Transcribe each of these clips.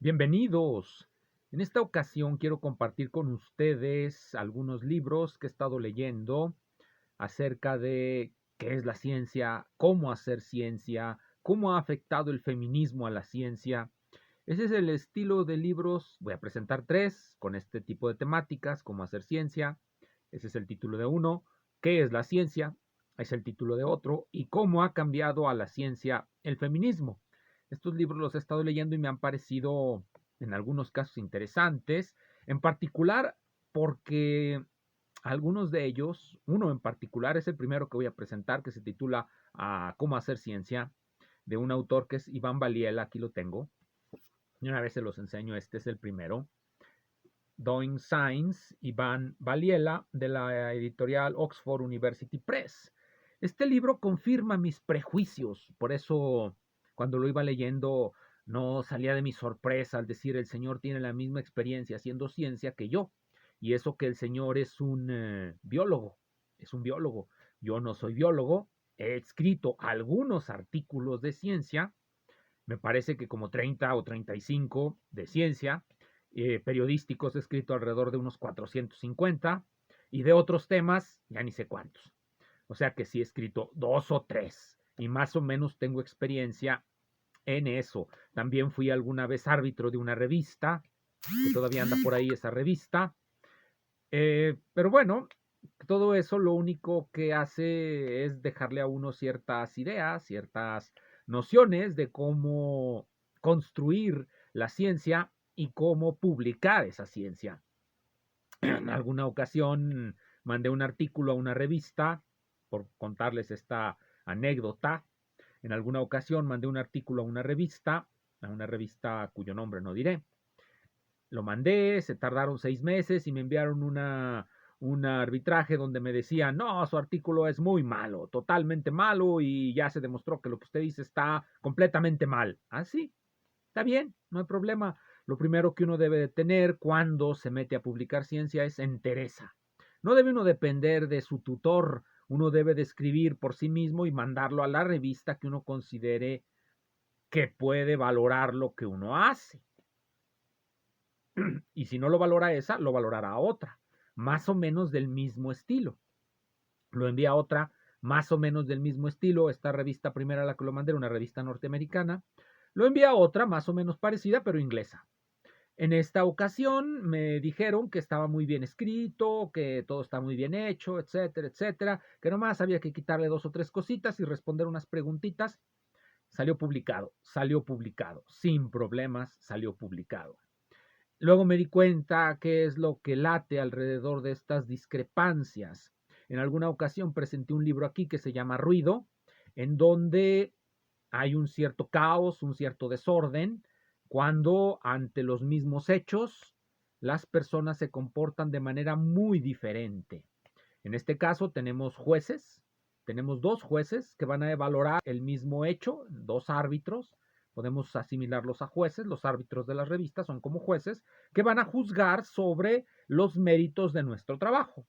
Bienvenidos. En esta ocasión quiero compartir con ustedes algunos libros que he estado leyendo acerca de qué es la ciencia, cómo hacer ciencia, cómo ha afectado el feminismo a la ciencia. Ese es el estilo de libros. Voy a presentar tres con este tipo de temáticas, cómo hacer ciencia. Ese es el título de uno. ¿Qué es la ciencia? Es el título de otro. Y cómo ha cambiado a la ciencia el feminismo. Estos libros los he estado leyendo y me han parecido en algunos casos interesantes, en particular porque algunos de ellos, uno en particular es el primero que voy a presentar, que se titula Cómo hacer ciencia, de un autor que es Iván Valiela. Aquí lo tengo, y una vez se los enseño. Este es el primero, Doing Science, Iván Valiela, de la editorial Oxford University Press. Este libro confirma mis prejuicios, por eso cuando lo iba leyendo no salía de mi sorpresa al decir el señor tiene la misma experiencia haciendo ciencia que yo, y eso que el señor es un biólogo, es un biólogo. Yo no soy biólogo, he escrito algunos artículos de ciencia, me parece que como 30 o 35 de ciencia, periodísticos he escrito alrededor de unos 450 y de otros temas ya ni sé cuántos. O sea que sí he escrito dos o tres y más o menos tengo experiencia en eso. También fui alguna vez árbitro de una revista, que todavía anda por ahí esa revista. Pero bueno, todo eso lo único que hace es dejarle a uno ciertas ideas, ciertas nociones de cómo construir la ciencia y cómo publicar esa ciencia. En alguna ocasión mandé un artículo a una revista, por contarles esta anécdota. En alguna ocasión mandé un artículo a una revista cuyo nombre no diré. Lo mandé, se tardaron 6 meses y me enviaron un arbitraje donde me decían, no, su artículo es muy malo, totalmente malo y ya se demostró que lo que usted dice está completamente mal. Ah, sí, está bien, no hay problema. Lo primero que uno debe de tener cuando se mete a publicar ciencia es entereza. No debe uno depender de su tutor, uno debe de escribir por sí mismo y mandarlo a la revista que uno considere que puede valorar lo que uno hace. Y si no lo valora esa, lo valorará otra, más o menos del mismo estilo. Lo envía a otra, más o menos del mismo estilo. Esta revista primera a la que lo mandé era una revista norteamericana. Lo envía a otra, más o menos parecida, pero inglesa. En esta ocasión me dijeron que estaba muy bien escrito, que todo está muy bien hecho, etcétera, etcétera, que nomás había que quitarle dos o tres cositas y responder unas preguntitas. Salió publicado, sin problemas, salió publicado. Luego me di cuenta qué es lo que late alrededor de estas discrepancias. En alguna ocasión presenté un libro aquí que se llama Ruido, en donde hay un cierto caos, un cierto desorden, cuando ante los mismos hechos las personas se comportan de manera muy diferente. En este caso tenemos dos jueces que van a valorar el mismo hecho, dos árbitros, podemos asimilarlos a jueces, los árbitros de las revistas son como jueces que van a juzgar sobre los méritos de nuestro trabajo.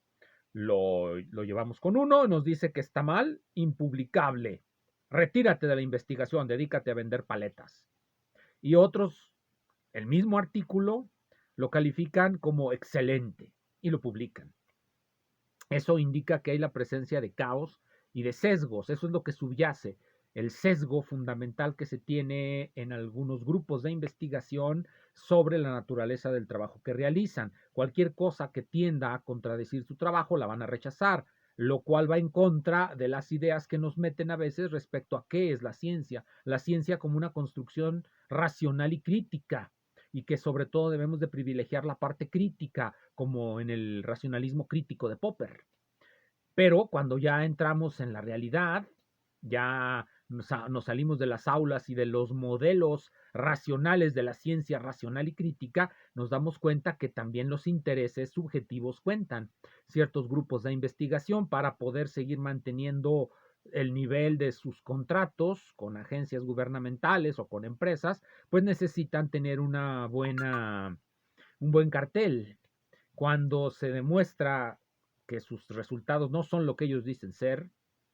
Lo llevamos con uno, nos dice que está mal, impublicable, retírate de la investigación, dedícate a vender paletas. Y otros, el mismo artículo, lo califican como excelente y lo publican. Eso indica que hay la presencia de caos y de sesgos. Eso es lo que subyace. El sesgo fundamental que se tiene en algunos grupos de investigación sobre la naturaleza del trabajo que realizan. Cualquier cosa que tienda a contradecir su trabajo la van a rechazar, lo cual va en contra de las ideas que nos meten a veces respecto a qué es la ciencia. La ciencia como una construcción racional y crítica, y que sobre todo debemos de privilegiar la parte crítica, como en el racionalismo crítico de Popper. Pero cuando ya entramos en la realidad, ya nos salimos de las aulas y de los modelos racionales de la ciencia racional y crítica, nos damos cuenta que también los intereses subjetivos cuentan. Ciertos grupos de investigación, para poder seguir manteniendo el nivel de sus contratos con agencias gubernamentales o con empresas, pues necesitan tener un buen cartel. Cuando se demuestra que sus resultados no son lo que ellos dicen ser,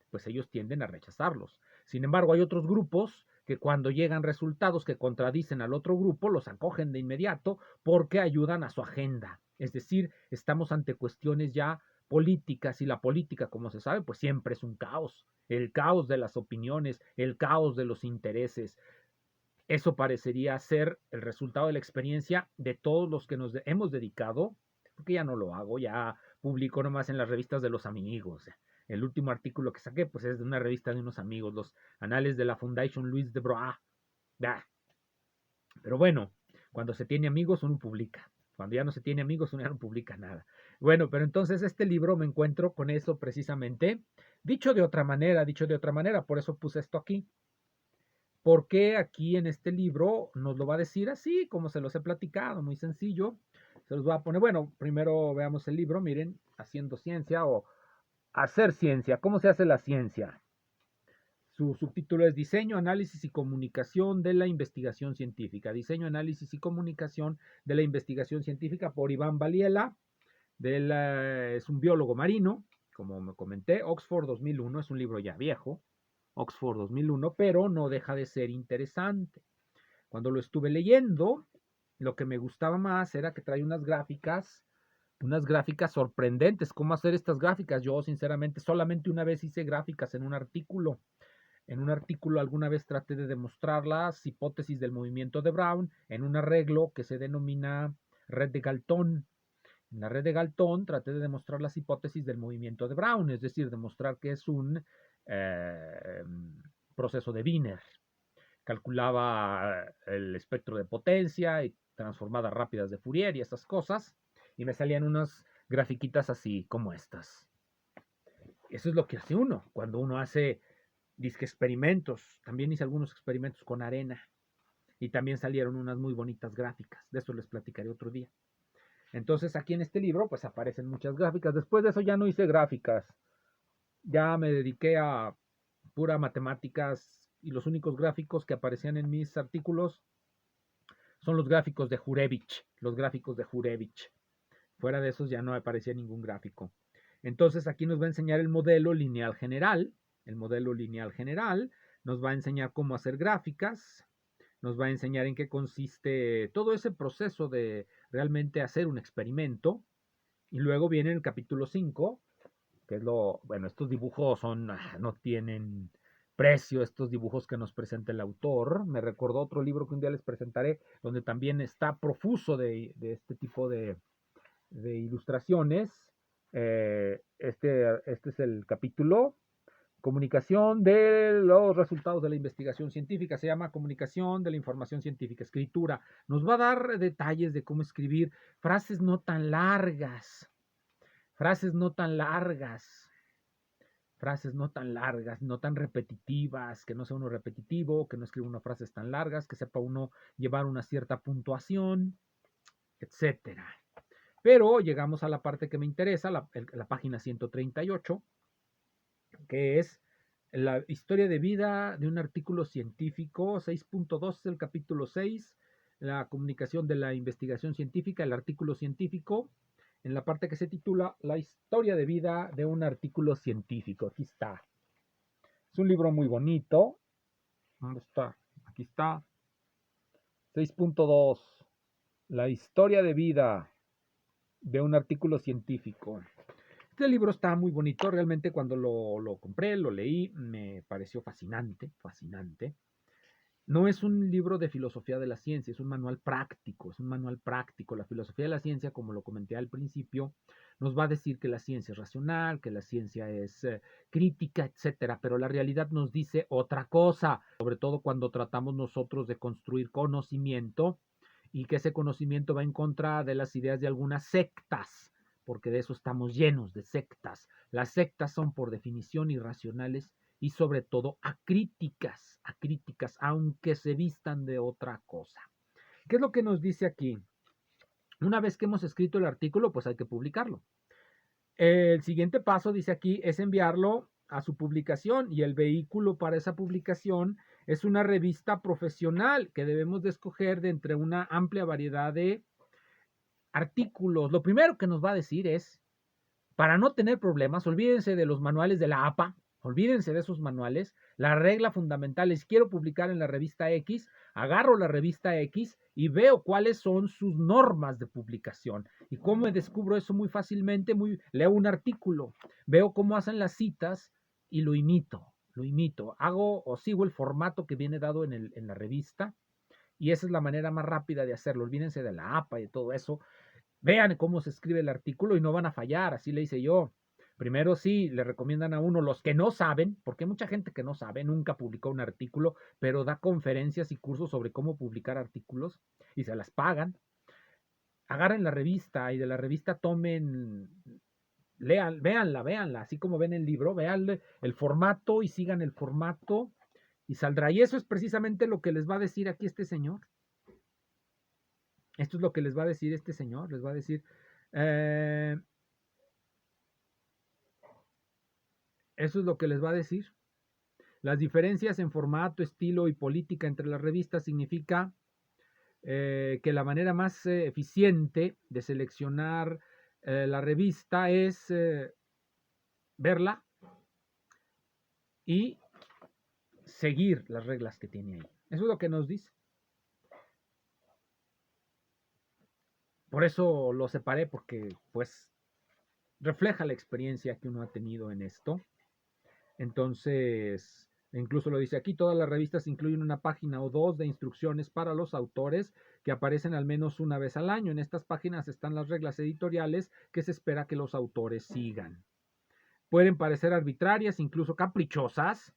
pues ellos tienden a rechazarlos. Sin embargo, hay otros grupos que cuando llegan resultados que contradicen al otro grupo, los acogen de inmediato porque ayudan a su agenda. Es decir, estamos ante cuestiones ya políticas y la política, como se sabe, pues siempre es un caos. El caos de las opiniones, el caos de los intereses. Eso parecería ser el resultado de la experiencia de todos los que nos hemos dedicado, porque ya no lo hago, ya publico nomás en las revistas de los amigos. El último artículo que saqué, pues es de una revista de unos amigos, los anales de la Fundación Luis de Broa. Pero bueno, cuando se tiene amigos uno publica. Cuando ya no se tiene amigos uno ya no publica nada. Bueno, pero entonces este libro me encuentro con eso precisamente. Dicho de otra manera, por eso puse esto aquí. Porque aquí en este libro nos lo va a decir así, como se los he platicado, muy sencillo. Se los voy a poner, bueno, primero veamos el libro, miren, Haciendo Ciencia o Hacer Ciencia. ¿Cómo se hace la ciencia? Su subtítulo es Diseño, Análisis y Comunicación de la Investigación Científica. Diseño, Análisis y Comunicación de la Investigación Científica por Iván Valiela. Es un biólogo marino, como me comenté, Oxford 2001, es un libro ya viejo, Oxford 2001, pero no deja de ser interesante. Cuando lo estuve leyendo, lo que me gustaba más era que trae unas gráficas sorprendentes. ¿Cómo hacer estas gráficas? Yo, sinceramente, solamente una vez hice gráficas en un artículo. En un artículo alguna vez traté de demostrar las hipótesis del movimiento de Brown en un arreglo que se denomina red de Galton. En la red de Galton traté de demostrar las hipótesis del movimiento de Brown, es decir, demostrar que es un proceso de Wiener. Calculaba el espectro de potencia y transformadas rápidas de Fourier y estas cosas, y me salían unas grafiquitas así como estas. Eso es lo que hace uno cuando uno hace disque experimentos. También hice algunos experimentos con arena y también salieron unas muy bonitas gráficas. De eso les platicaré otro día. Entonces aquí en este libro pues aparecen muchas gráficas. Después de eso ya no hice gráficas. Ya me dediqué a pura matemáticas y los únicos gráficos que aparecían en mis artículos son los gráficos de Hurevich. Los gráficos de Hurevich. Fuera de esos ya no aparecía ningún gráfico. Entonces aquí nos va a enseñar el modelo lineal general. El modelo lineal general nos va a enseñar cómo hacer gráficas, nos va a enseñar en qué consiste todo ese proceso de realmente hacer un experimento. Y luego viene el capítulo 5, que es bueno, estos dibujos no tienen precio, estos dibujos que nos presenta el autor. Me recordó otro libro que un día les presentaré, donde también está profuso de este tipo de ilustraciones. Este es el capítulo Comunicación de los resultados de la investigación científica. Se llama Comunicación de la información científica. Escritura. Nos va a dar detalles de cómo escribir frases no tan largas. Frases no tan largas. Frases no tan largas, no tan repetitivas, que no sea uno repetitivo, que no escriba unas frases tan largas, que sepa uno llevar una cierta puntuación, etcétera. Pero llegamos a la parte que me interesa, la página 138, que es la historia de vida de un artículo científico. 6.2 es el capítulo 6, la comunicación de la investigación científica, el artículo científico, en la parte que se titula La historia de vida de un artículo científico. Aquí está. Es un libro muy bonito. ¿Dónde está? Aquí está. 6.2. La historia de vida de un artículo científico. Este libro está muy bonito, realmente cuando lo compré, lo leí, me pareció fascinante, fascinante. No es un libro de filosofía de la ciencia, es un manual práctico, es un manual práctico. La filosofía de la ciencia, como lo comenté al principio, nos va a decir que la ciencia es racional, que la ciencia es crítica, etcétera, pero la realidad nos dice otra cosa, sobre todo cuando tratamos nosotros de construir conocimiento y que ese conocimiento va en contra de las ideas de algunas sectas, porque de eso estamos llenos, de sectas. Las sectas son por definición irracionales y sobre todo acríticas, aunque se vistan de otra cosa. ¿Qué es lo que nos dice aquí? Una vez que hemos escrito el artículo, pues hay que publicarlo. El siguiente paso, dice aquí, es enviarlo a su publicación, y el vehículo para esa publicación es una revista profesional que debemos de escoger de entre una amplia variedad de artículos. Lo primero que nos va a decir es, para no tener problemas, olvídense de los manuales de la APA, Olvídense de esos manuales. La regla fundamental es: quiero publicar en la revista X, agarro la revista X y veo cuáles son sus normas de publicación. ¿Y cómo me descubro eso? Muy fácilmente, leo un artículo, veo cómo hacen las citas y lo imito. Hago o sigo el formato que viene dado en la revista, y esa es la manera más rápida de hacerlo. Olvídense de la APA y de todo eso. Vean cómo se escribe el artículo y no van a fallar, así le hice yo. Primero sí, le recomiendan a uno los que no saben, porque hay mucha gente que no sabe, nunca publicó un artículo, pero da conferencias y cursos sobre cómo publicar artículos y se las pagan. Agarren la revista y de la revista tomen, véanla, así como ven el libro, vean el formato y sigan el formato y saldrá. Y eso es precisamente lo que les va a decir aquí este señor. Esto es lo que les va a decir este señor, les va a decir, eso es lo que les va a decir. Las diferencias en formato, estilo y política entre las revistas significa que la manera más eficiente de seleccionar la revista es verla y seguir las reglas que tiene ahí. Eso es lo que nos dice. Por eso lo separé, porque pues refleja la experiencia que uno ha tenido en esto. Entonces, incluso lo dice aquí: todas las revistas incluyen una página o dos de instrucciones para los autores que aparecen al menos una vez al año. En estas páginas están las reglas editoriales que se espera que los autores sigan. Pueden parecer arbitrarias, incluso caprichosas,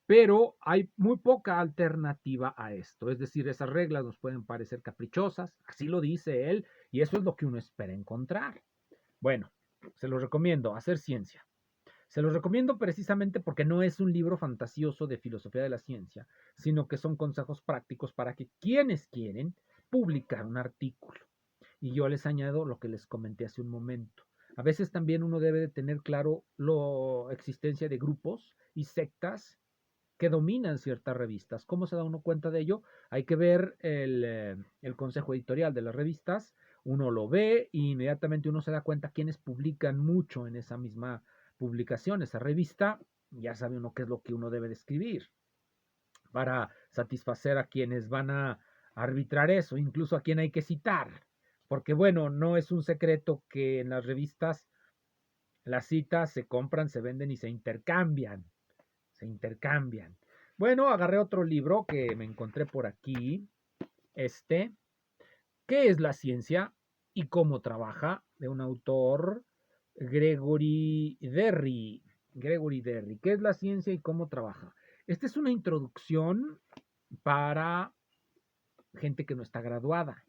pero hay muy poca alternativa a esto. Es decir, esas reglas nos pueden parecer caprichosas, así lo dice él, y eso es lo que uno espera encontrar. Bueno, se los recomiendo, hacer ciencia. Se los recomiendo precisamente porque no es un libro fantasioso de filosofía de la ciencia, sino que son consejos prácticos para que quienes quieren publicar un artículo. Y yo les añado lo que les comenté hace un momento. A veces también uno debe de tener claro la existencia de grupos y sectas que dominan ciertas revistas. ¿Cómo se da uno cuenta de ello? Hay que ver el consejo editorial de las revistas. Uno lo ve y inmediatamente uno se da cuenta quiénes publican mucho en esa misma publicación, esa revista. Ya sabe uno qué es lo que uno debe de escribir para satisfacer a quienes van a arbitrar eso, incluso a quien hay que citar. Porque bueno, no es un secreto que en las revistas las citas se compran, se venden y se intercambian. Se intercambian. Bueno, agarré otro libro que me encontré por aquí. ¿Qué es la ciencia y cómo trabaja? De un autor, Gregory Derry. Gregory Derry. ¿Qué es la ciencia y cómo trabaja? Esta es una introducción para gente que no está graduada.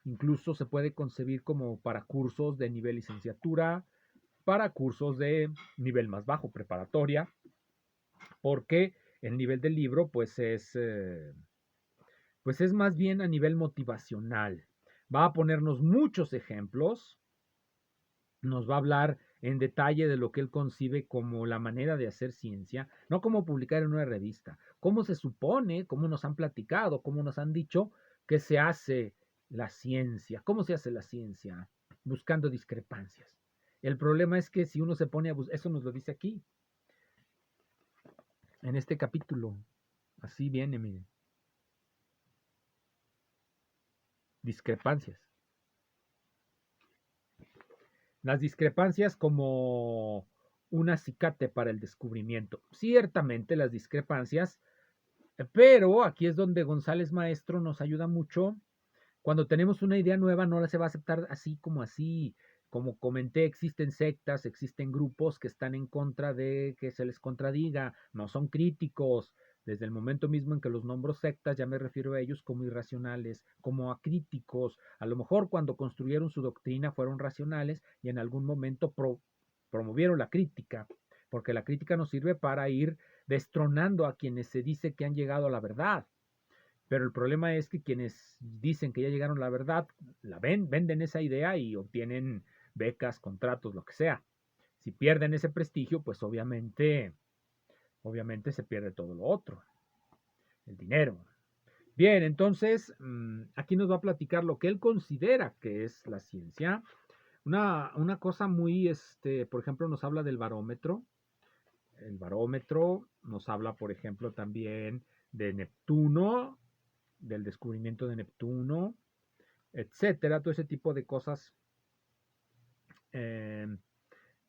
Incluso se puede concebir como para cursos de nivel licenciatura, para cursos de nivel más bajo, preparatoria, porque el nivel del libro pues es más bien a nivel motivacional. Va a ponernos muchos ejemplos, nos va a hablar en detalle de lo que él concibe como la manera de hacer ciencia, no como publicar en una revista, cómo se supone, cómo nos han platicado, cómo nos han dicho que se hace la ciencia, cómo se hace la ciencia, buscando discrepancias. El problema es que si uno se pone a buscar, eso nos lo dice aquí, en este capítulo, así viene, miren, discrepancias. Las discrepancias como un acicate para el descubrimiento. Ciertamente las discrepancias, pero aquí es donde González Maestro nos ayuda mucho. Cuando tenemos una idea nueva, no la se va a aceptar así como así. Como comenté, existen sectas, existen grupos que están en contra de que se les contradiga, no son críticos. Desde el momento mismo en que los nombro sectas, ya me refiero a ellos como irracionales, como acríticos. A lo mejor cuando construyeron su doctrina fueron racionales y en algún momento promovieron la crítica, porque la crítica nos sirve para ir destronando a quienes se dice que han llegado a la verdad. Pero el problema es que quienes dicen que ya llegaron a la verdad, venden esa idea y obtienen becas, contratos, lo que sea. Si pierden ese prestigio, pues obviamente se pierde todo lo otro, el dinero. Bien, entonces aquí nos va a platicar lo que él considera que es la ciencia. Una cosa muy, por ejemplo, nos habla del barómetro. el barómetro, nos habla, por ejemplo, también de Neptuno, del descubrimiento de Neptuno, etcétera, todo ese tipo de cosas. Eh,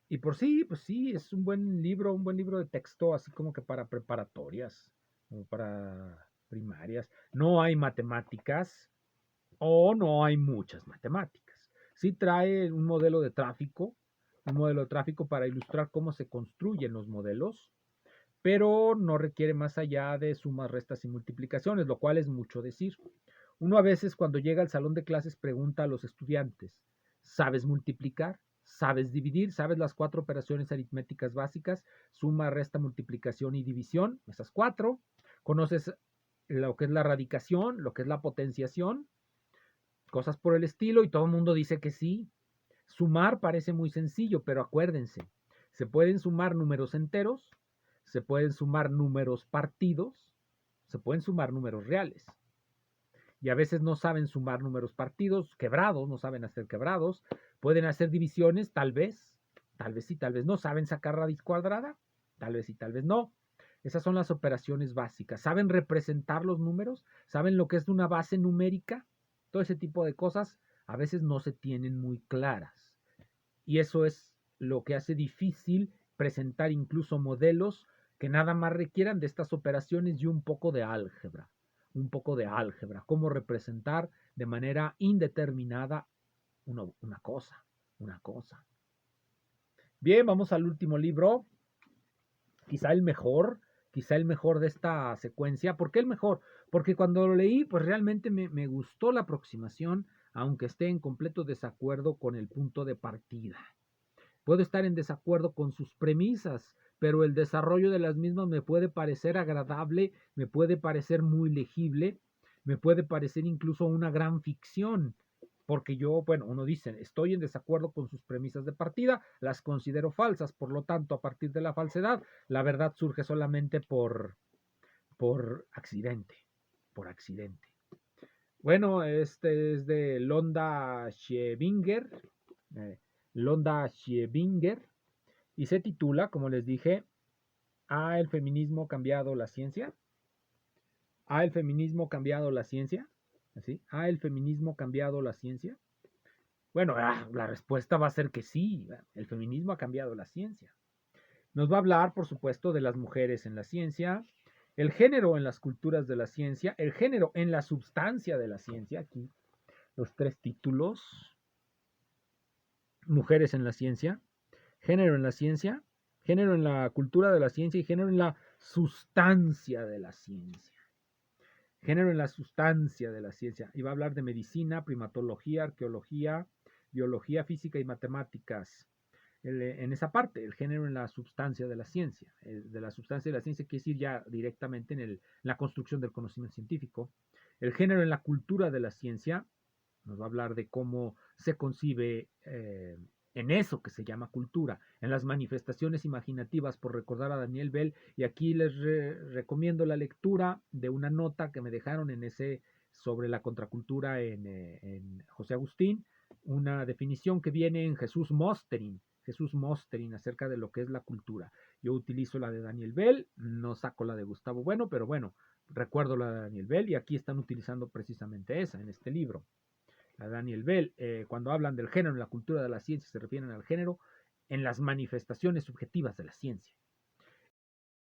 y por sí, pues sí, es un buen libro de texto, así como que para preparatorias, como para primarias. No hay matemáticas o no hay muchas matemáticas. Sí trae un modelo de tráfico para ilustrar cómo se construyen los modelos, pero no requiere más allá de sumas, restas y multiplicaciones, lo cual es mucho decir. Uno a veces cuando llega al salón de clases pregunta a los estudiantes, ¿sabes multiplicar? ¿Sabes dividir? ¿Sabes las 4 operaciones aritméticas básicas? Suma, resta, multiplicación y división, esas 4. ¿Conoces lo que es la radicación, lo que es la potenciación? Cosas por el estilo, y todo el mundo dice que sí. Sumar parece muy sencillo, pero acuérdense, se pueden sumar números enteros, se pueden sumar números partidos, se pueden sumar números reales. Y a veces no saben sumar números partidos, quebrados, no saben hacer quebrados, pueden hacer divisiones, tal vez sí, tal vez no, saben sacar raíz cuadrada, tal vez sí, tal vez no. Esas son las operaciones básicas. ¿Saben representar los números? ¿Saben lo que es una base numérica? Todo ese tipo de cosas a veces no se tienen muy claras. Y eso es lo que hace difícil presentar incluso modelos que nada más requieran de estas operaciones y un poco de álgebra. Un poco de álgebra. Cómo representar de manera indeterminada una cosa. Una cosa. Bien, vamos al último libro. Quizá el mejor de esta secuencia. ¿Por qué el mejor? Porque cuando lo leí, pues realmente me gustó la aproximación, aunque esté en completo desacuerdo con el punto de partida. Puedo estar en desacuerdo con sus premisas, pero el desarrollo de las mismas me puede parecer agradable, me puede parecer muy legible, me puede parecer incluso una gran ficción, porque yo, bueno, uno dice, estoy en desacuerdo con sus premisas de partida, las considero falsas, por lo tanto, a partir de la falsedad, la verdad surge solamente por accidente, por accidente. Bueno, este es de eh, Londa Schiebinger, y se titula, como les dije, ¿Ha el feminismo cambiado la ciencia? ¿Ha el feminismo cambiado la ciencia? ¿Así? ¿Ha el feminismo cambiado la ciencia? Bueno, la respuesta va a ser que sí, el feminismo ha cambiado la ciencia. Nos va a hablar, por supuesto, de las mujeres en la ciencia, el género en las culturas de la ciencia, el género en la substancia de la ciencia, aquí los 3 títulos, mujeres en la ciencia, género en la ciencia, género en la cultura de la ciencia y género en la sustancia de la ciencia. Género en la sustancia de la ciencia. Y va a hablar de medicina, primatología, arqueología, biología, física y matemáticas. En esa parte, el género en la sustancia de la ciencia. De la sustancia de la ciencia quiere decir ya directamente en la construcción del conocimiento científico. El género en la cultura de la ciencia nos va a hablar de cómo se concibe en eso que se llama cultura, en las manifestaciones imaginativas, por recordar a Daniel Bell. Y aquí les recomiendo la lectura de una nota que me dejaron en ese sobre la contracultura en José Agustín, una definición que viene en Jesús Mosterin acerca de lo que es la cultura. Yo utilizo la de Daniel Bell, no saco la de Gustavo Bueno, pero bueno, recuerdo la de Daniel Bell y aquí están utilizando precisamente esa en este libro. A Daniel Bell, cuando hablan del género en la cultura de la ciencia, se refieren al género en las manifestaciones subjetivas de la ciencia.